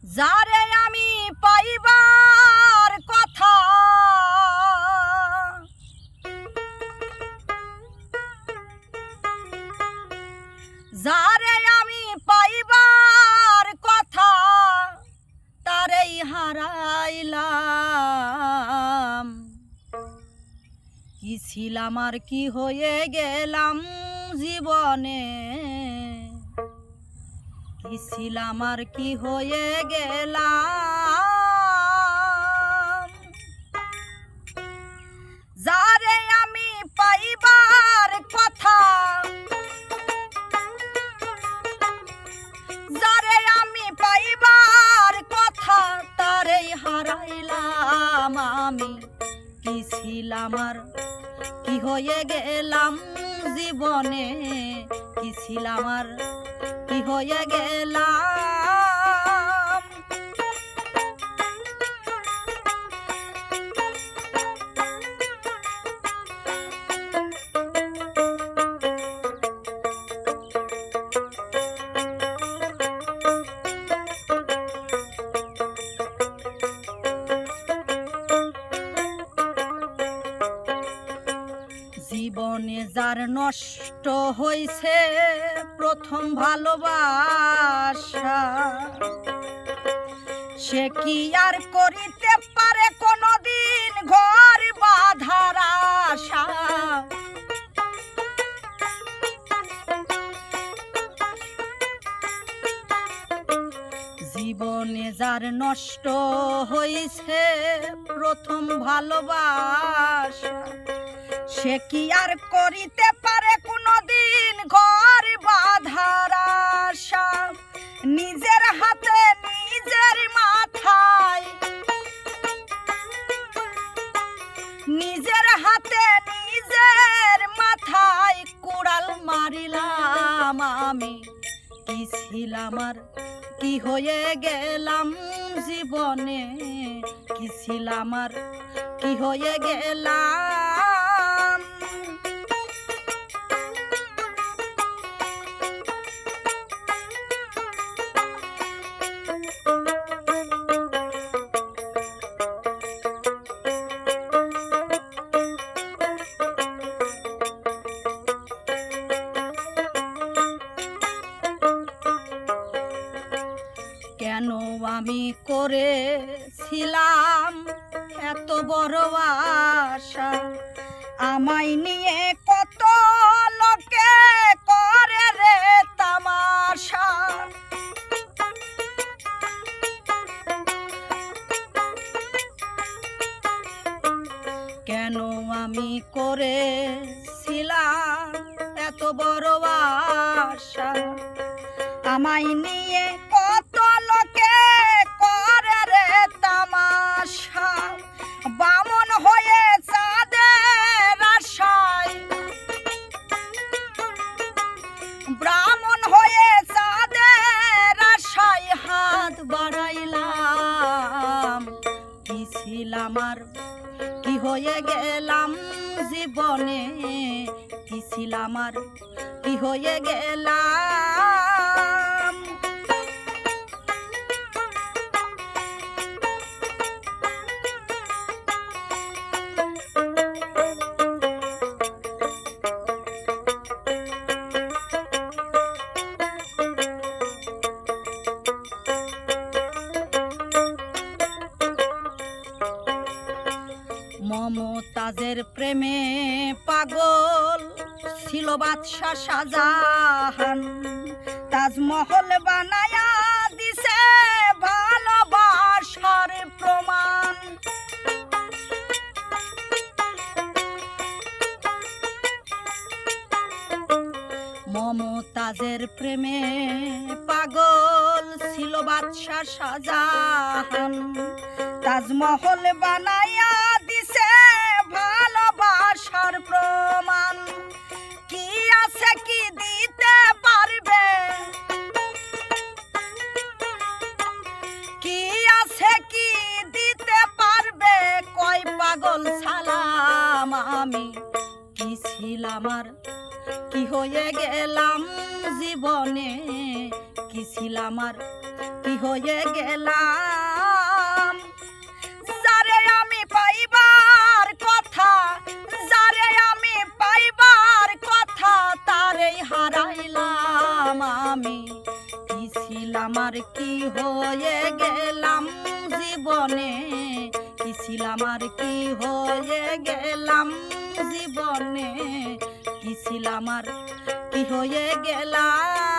যারে আমি পাইবার কথা যারে আমি পাইবার কথা তারেই হারাইলাম। কি ছিলাম আর কি হয়ে গেলাম জীবনে, কি ছিলাম আর কি হয়ে গেলাম। যারে আমি পাইবার কথা যারে আমি পাইবার কথা তারেই হারাইলাম আমি। কি ছিলাম আর কি হয়ে গেলাম জীবনে, কি ছিলাম আর কি হয়ে গেলাম। জীবনে যার নষ্ট হইছে প্রথম ভালোবাসা, সে কি আর করিতে পারে কোনদিন ঘর বাঁধার আশা। জীবনে যার নষ্ট হইছে প্রথম ভালোবাসা, সে কি আর করিতে পারে কোনদিন ঘর বাঁধার আশা। নিজের হাতে নিজের মাথায় নিজের হাতে নিজের মাথায় কুড়াল মারিলাম আমি। কি ছিলাম আর কি হয়ে গেলাম জীবনে, কি ছিলাম আর কি হয়ে গেলাম। কেন আমি করেছিলাম এত বড় আশা, আমায় নিয়ে কত লোকে করে রে তামাশা। কেন আমি করেছিলাম এত বড় আশা, আমায় নিয়ে কত লোকে করে রে তামাশা। বামন হয়ে চাঁদের আশায় ব্রাহ্মণ হয়ে চাঁদের আশায় হাত বাড়াইলাম। কি ছিলাম আর কি হয়ে গেলাম জীবনে, কি ছিলাম আর কি হয়ে গেলাম। মমতাজের প্রেমে পাগল ছিল বাদশা শাহজাহান, তাজমহল বানায়া দিছে ভালোবাসার প্রমাণ। মমতাজের প্রেমে পাগল ছিল বাদশা শাহজাহান, তাজমহল বানায়া দিছে ভালোবাসার প্রমাণ। কি আছে কি দিতে পারবে, কি আছে কি দিতে পারবে কয় পাগল সালাম আমি। কি ছিলাম আর কি হয়ে গেলাম জীবনে, কি ছিলাম আর কি হয়ে গেলাম। যারে আমি পাইবার কথা, যারে আমি পাইবার কথা, তারেই হারাইলাম আমি। কি ছিলাম আর কি হয়ে গেলাম জীবনে, কি ছিলাম আর কি হয়ে গেলাম জীবনে, কি ছিলাম আর কি হয়ে গেলাম।